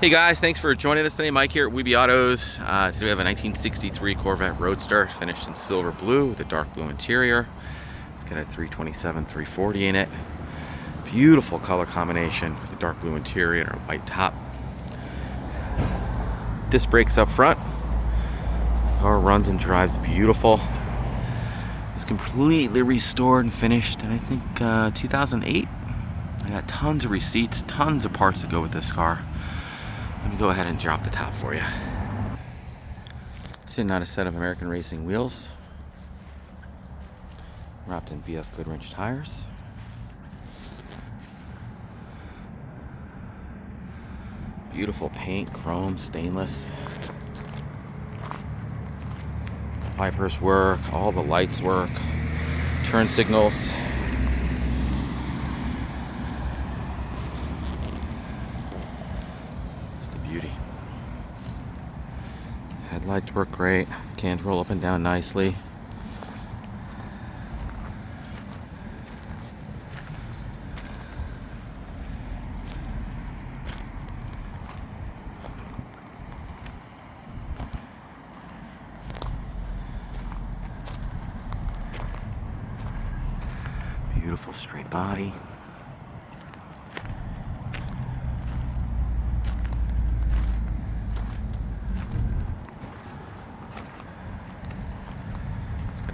Hey guys, thanks for joining us today. Mike here at Weeby Autos. Today we have a 1963 Corvette Roadster finished in silver blue with a dark blue interior. It's got a 327 340 in it. Beautiful color combination with the dark blue interior and a white top. Disc brakes up front. Car runs and drives beautiful. It's completely restored and finished in I think 2008. I got tons of receipts, tons of parts to go with this car. Let me go ahead and drop the top for you. Sitting on a set of American Racing wheels. Wrapped in BF Goodwrench tires. Beautiful paint, chrome, stainless. Wipers work, all the lights work. Turn signals. Beauty. Headlights work great. Cans roll up and down nicely. Beautiful straight body.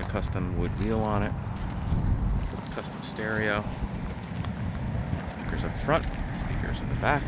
Custom wood wheel on it, custom stereo, speakers up front, speakers in the back.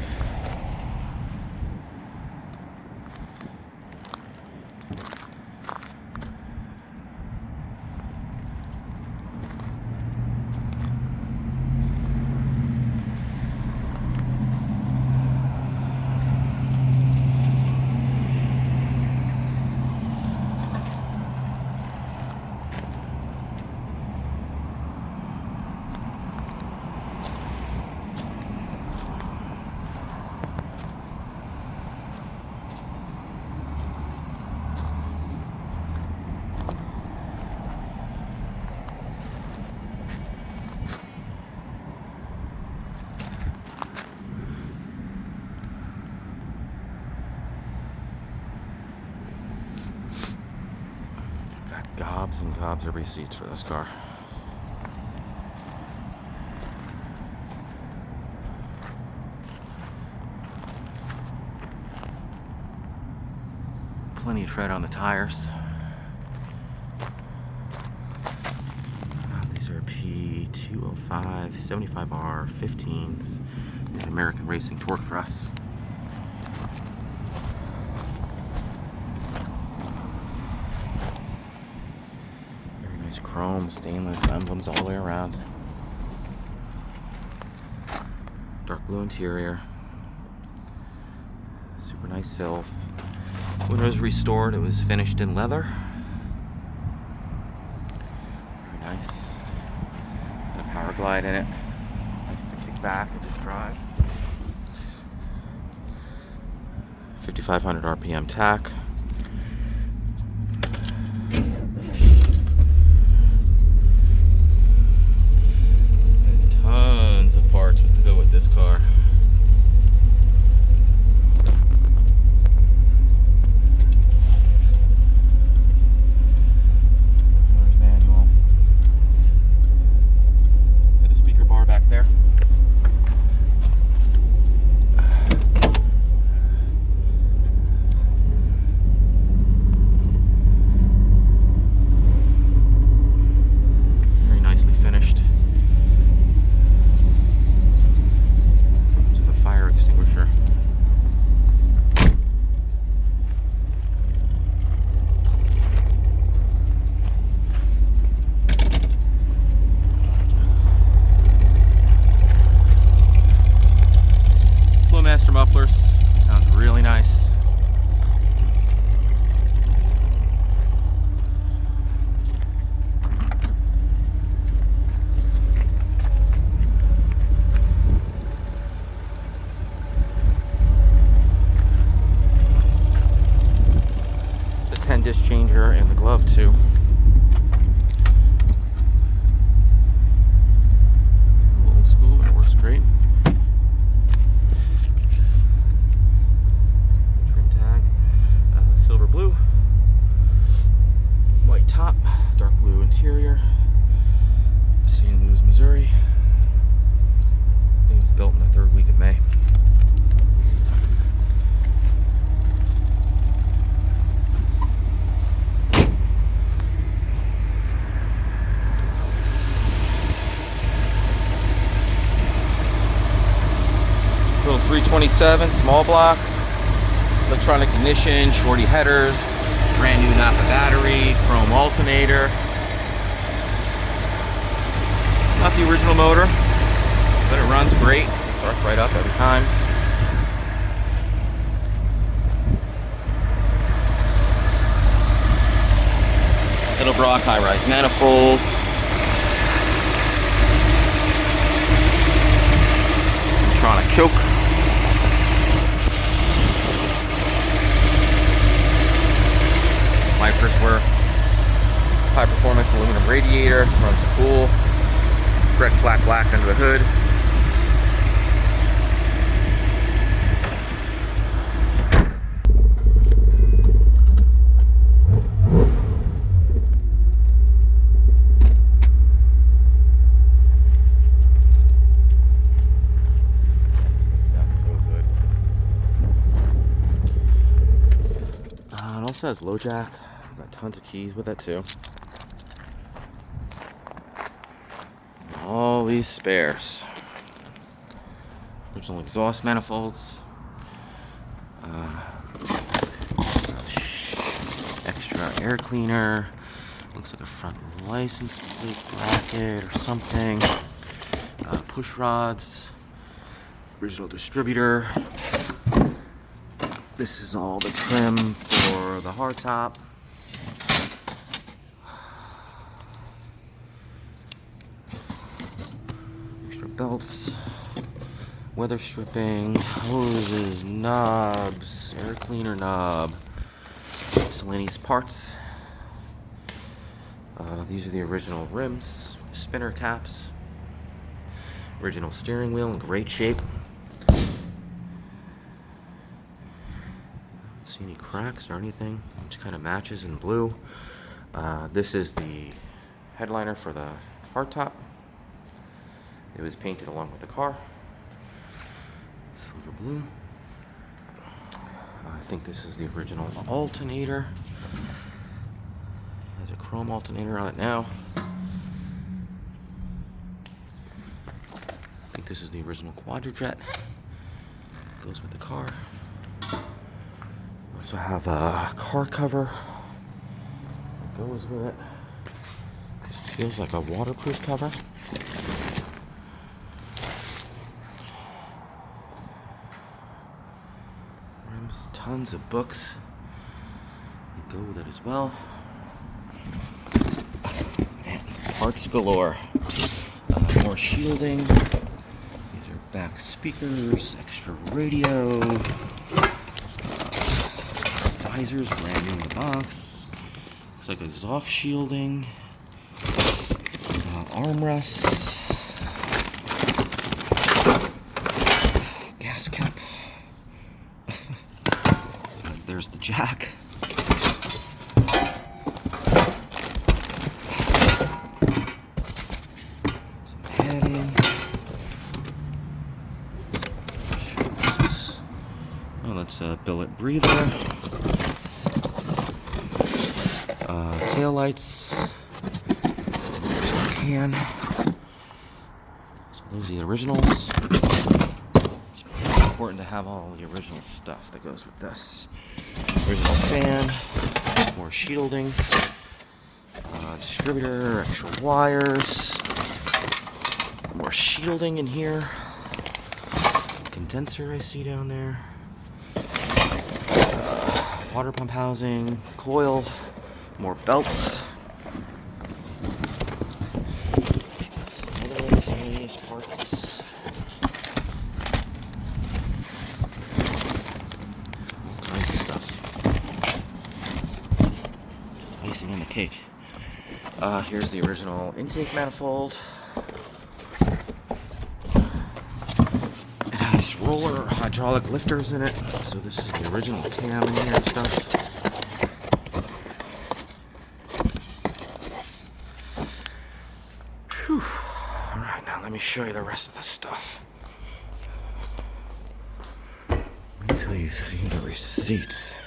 Gobs and gobs of receipts for this car. Plenty of tread on the tires. These are P205 75R 15s and American Racing torque thrusts. Chrome, stainless emblems all the way around. Dark blue interior. Super nice sills. When it was restored, it was finished in leather. Very nice. Got a power glide in it. Nice to kick back and just drive. 5,500 RPM tach. This car. There's manual. Got a speaker bar back there. Very nicely finished. Extinguisher. Flowmaster mufflers. Sounds really nice. Disc changer in the glove too. Old school, but it works great. 27 small block, electronic ignition, Shorty Headers, brand new Napa battery, chrome alternator. Not the original motor, but it runs great. Starts right up every time. Edelbrock high-rise manifold. Electronic choke. Wipers work. High performance aluminum radiator. Runs cool. Red flat black under the hood. It also has low jack. I've got tons of keys with it too. All these spares. Original exhaust manifolds. Extra air cleaner. Looks like a front license plate bracket or something. Push rods. Original distributor. This is all the trim for the hardtop. Extra belts, weather stripping, hoses, knobs, air cleaner knob, miscellaneous parts. These are the original rims, the spinner caps, original steering wheel in great shape. See any cracks or anything, which kind of matches in blue. This is the headliner for the hardtop. It was painted along with the car, silver blue. I think this is the original alternator. There's a chrome alternator on it now. I think this is the original quadrijet. Goes with the car. Also have a car cover that goes with it. Just feels like a waterproof cover. Rims, tons of books that go with it as well. And parts galore. More shielding. These are back speakers, extra radio. Visors, brand new in the box. Looks like exhaust shielding. Armrests. Gas cap. There's the jack. Some padding. Oh, that's a billet breather. Tail lights, can. So those are the originals. It's really important to have all the original stuff that goes with this. Original fan, more shielding, distributor, extra wires, more shielding in here. Condenser I see down there. Water pump housing, coil. More belts. Some other miscellaneous parts. All kinds of stuff. Just icing on the cake. Here's the original intake manifold. It has roller hydraulic lifters in it. So this is the original cam in here and stuff. Alright, now let me show you the rest of the stuff. Wait until you see the receipts.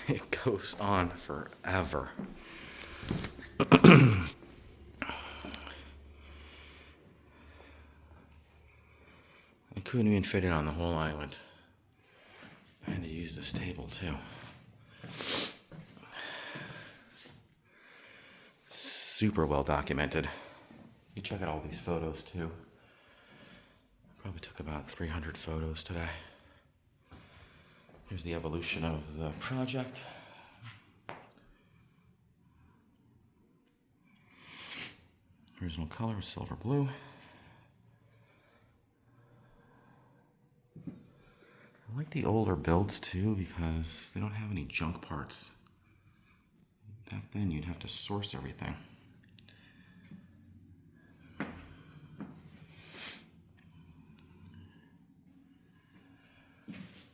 It goes on forever. couldn't even fit it on the whole island. I had to use this table too. Super well documented. You check out all these photos too. Probably took about 300 photos today. Here's the evolution of the project. Original color is silver blue. I like the older builds too because they don't have any junk parts. Back then you'd have to source everything.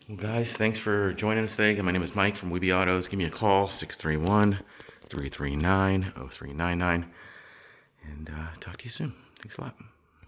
Well guys, thanks for joining us today. My name is Mike from Weeby Autos. Give me a call, 631-339-0399. And talk to you soon. Thanks a lot.